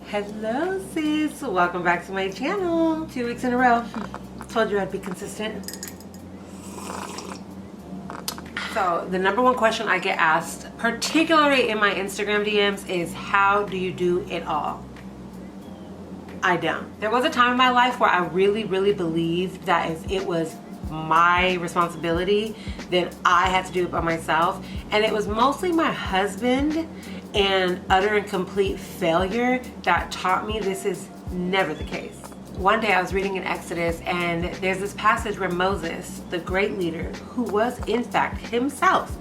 Hello sis, welcome back to my channel. 2 weeks in a row. Told you I'd be consistent. So the number one question I get asked, particularly in my Instagram DMs, is how do you do it all? I don't. There was a time in my life where I really believed that if it was my responsibility, then I had to do it by myself. And it was mostly my husband and utter and complete failure that taught me this is never the case. One day I was reading in Exodus, and there's this passage where Moses, the great leader, who was in fact himself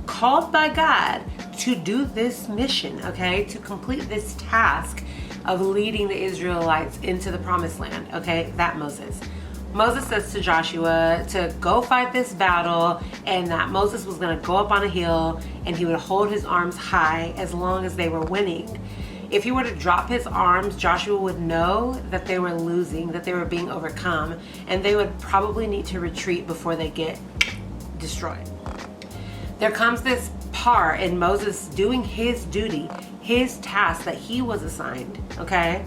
called by God to do this mission, okay, to complete this task of leading the Israelites into the promised land, okay, that Moses says to Joshua to go fight this battle, and that Moses was going to go up on a hill and he would hold his arms high as long as they were winning. If he were to drop his arms, Joshua would know that they were losing, that they were being overcome, and they would probably need to retreat before they get destroyed. There comes this part in Moses doing his duty, his task that he was assigned, okay?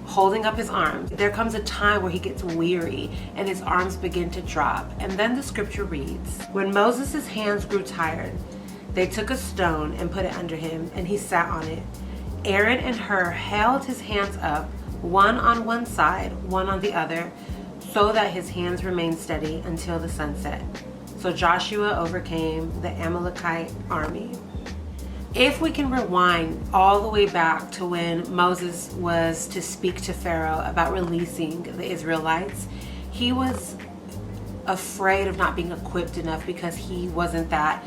Holding up his arms. There comes a time where he gets weary and his arms begin to drop. And then the scripture reads, when Moses' hands grew tired, they took a stone and put it under him, and he sat on it. Aaron and Hur held his hands up, one on one side, one on the other, so that his hands remained steady until the sun set. So Joshua overcame the Amalekite army. If we can rewind all the way back to when Moses was to speak to Pharaoh about releasing the Israelites, he was afraid of not being equipped enough because he wasn't that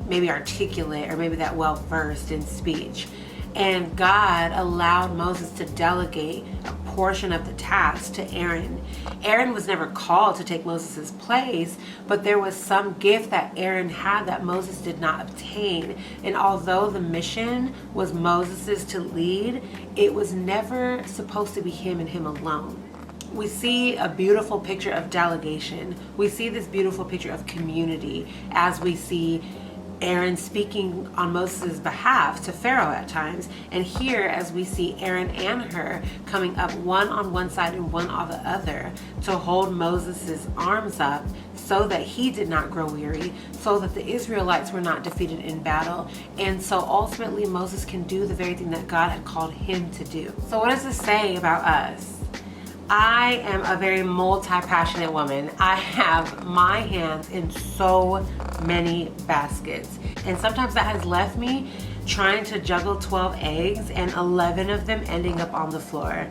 maybe articulate or maybe that well versed in speech. And God allowed Moses to delegate a portion of the task to Aaron. Aaron was never called to take Moses' place, but there was some gift that Aaron had that Moses did not obtain. And although the mission was Moses's to lead, it was never supposed to be him and him alone. We see a beautiful picture of delegation. We see this beautiful picture of community as we see Aaron speaking on Moses' behalf to Pharaoh at times, and here as we see Aaron and Hur coming up one on one side and one on the other to hold Moses' arms up so that he did not grow weary, so that the Israelites were not defeated in battle, and so ultimately Moses can do the very thing that God had called him to do. So what does this say about us? I am a very multi-passionate woman. I have my hands in so many baskets. And sometimes that has left me trying to juggle 12 eggs and 11 of them ending up on the floor.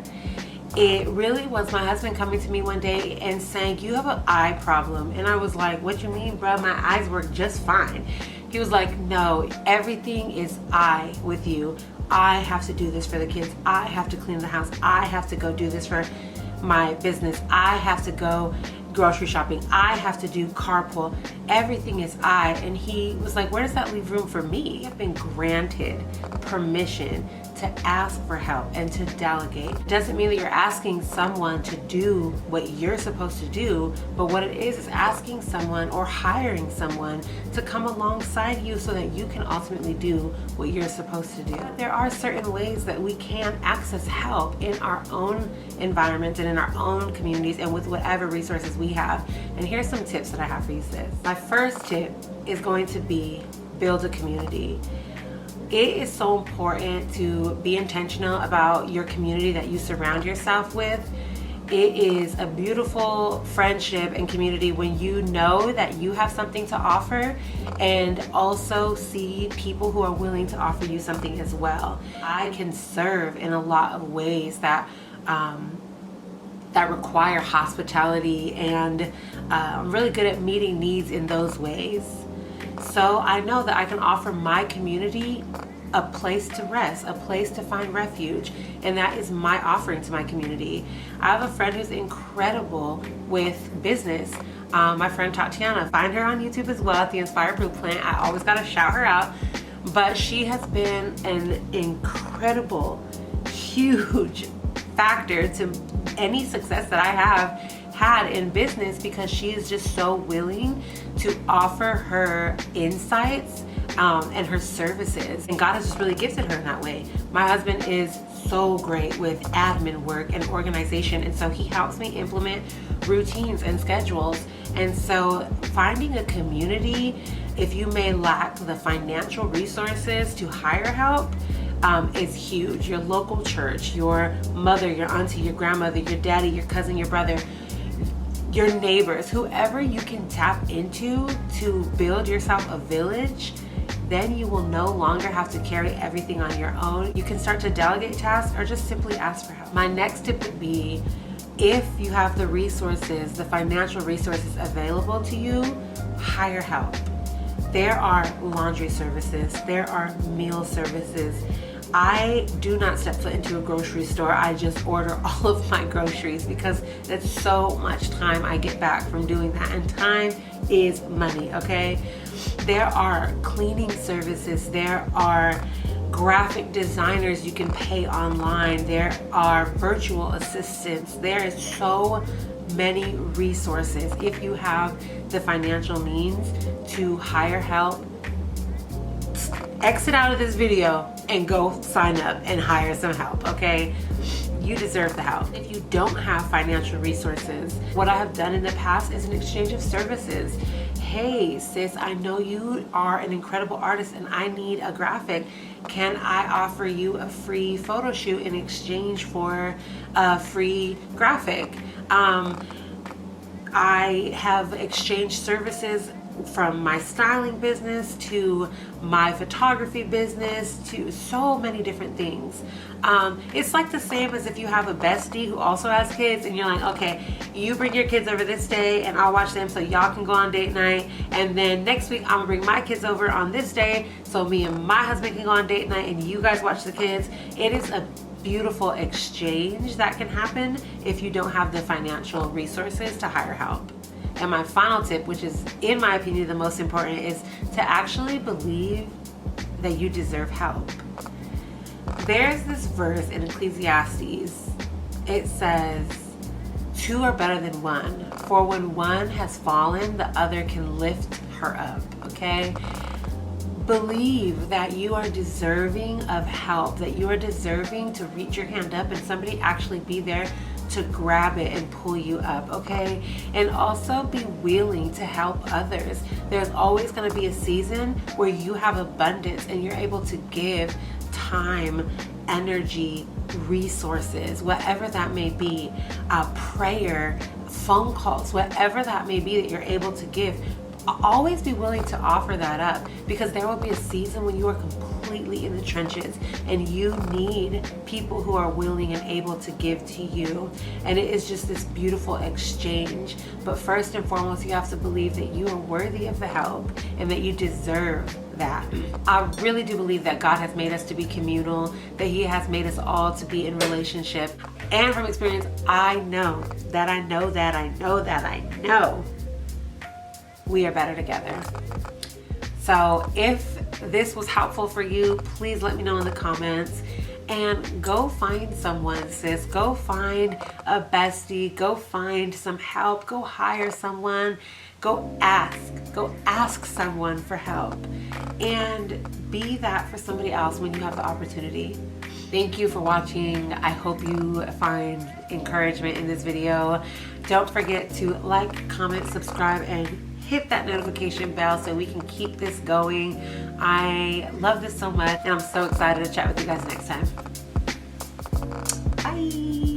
It really was my husband coming to me one day and saying, you have an eye problem. And I was like, what you mean, bro? My eyes work just fine. He was like, no, everything is I with you. I have to do this for the kids. I have to clean the house. I have to go do this for my business. I have to go grocery shopping. I have to do carpool. Everything is I. And he was like, where does that leave room for me? I've been granted permission to ask for help and to delegate. It doesn't mean that you're asking someone to do what you're supposed to do, but what it is asking someone or hiring someone to come alongside you so that you can ultimately do what you're supposed to do. There are certain ways that we can access help in our own environments and in our own communities and with whatever resources we have. And here's some tips that I have for you, sis. My first tip is going to be build a community. It is so important to be intentional about your community that you surround yourself with. It is a beautiful friendship and community when you know that you have something to offer and also see people who are willing to offer you something as well. I can serve in a lot of ways that require hospitality, and I'm really good at meeting needs in those ways. So I know that I can offer my community a place to rest, a place to find refuge, and that is my offering to my community. I have a friend who's incredible with business. My friend Tatiana, find her on YouTube as well at The Inspired Blueprint. I always gotta shout her out, but she has been an incredible, huge factor to any success that I have had in business because she is just so willing to offer her insights and her services, and God has just really gifted her in that way. My husband is so great with admin work and organization, and so he helps me implement routines and schedules. And so finding a community, if you may lack the financial resources to hire help, is huge. Your local church, your mother, your auntie, your grandmother, your daddy, your cousin, your brother, your neighbors, whoever you can tap into to build yourself a village, then you will no longer have to carry everything on your own. You can start to delegate tasks or just simply ask for help. My next tip would be, if you have the resources, the financial resources available to you, hire help. There are laundry services, there are meal services. I do not step foot into a grocery store. I just order all of my groceries because that's so much time I get back from doing that, and time is money, okay? There are cleaning services, there are graphic designers you can pay online, there are virtual assistants, there is so many resources. If you have the financial means to hire help, exit out of this video and go sign up and hire some help, okay? You deserve the help. If you don't have financial resources, what I have done in the past is an exchange of services. Hey sis, I know you are an incredible artist and I need a graphic. Can I offer you a free photo shoot in exchange for a free graphic? I have exchanged services from my styling business to my photography business to so many different things. It's like the same as if you have a bestie who also has kids and you're like, okay, you bring your kids over this day and I'll watch them so y'all can go on date night, and then next week I'm gonna bring my kids over on this day so me and my husband can go on date night and you guys watch the kids. It is a beautiful exchange that can happen if you don't have the financial resources to hire help. And my final tip, which is in my opinion the most important, is to actually believe that you deserve help. There's this verse in Ecclesiastes. It says, "Two are better than one, for when one has fallen, the other can lift her up," okay? Believe that you are deserving of help, that you are deserving to reach your hand up and somebody actually be there to grab it and pull you up, okay? And also be willing to help others. There's always gonna be a season where you have abundance and you're able to give time, energy, resources, whatever that may be, prayer, phone calls, whatever that may be that you're able to give. Always be willing to offer that up, because there will be a season when you are completely in the trenches and you need people who are willing and able to give to you. And it is just this beautiful exchange. But first and foremost, you have to believe that you are worthy of the help and that you deserve that. I really do believe that God has made us to be communal, that He has made us all to be in relationship. And from experience, I know we are better together. So if this was helpful for you, please let me know in the comments. And go find someone, sis. Go find a bestie. Go find some help. Go hire someone. Go ask someone for help. And be that for somebody else when you have the opportunity. Thank you for watching. I hope you find encouragement in this video. Don't forget to like, comment, subscribe, and hit that notification bell so we can keep this going. I love this so much and I'm so excited to chat with you guys next time. Bye.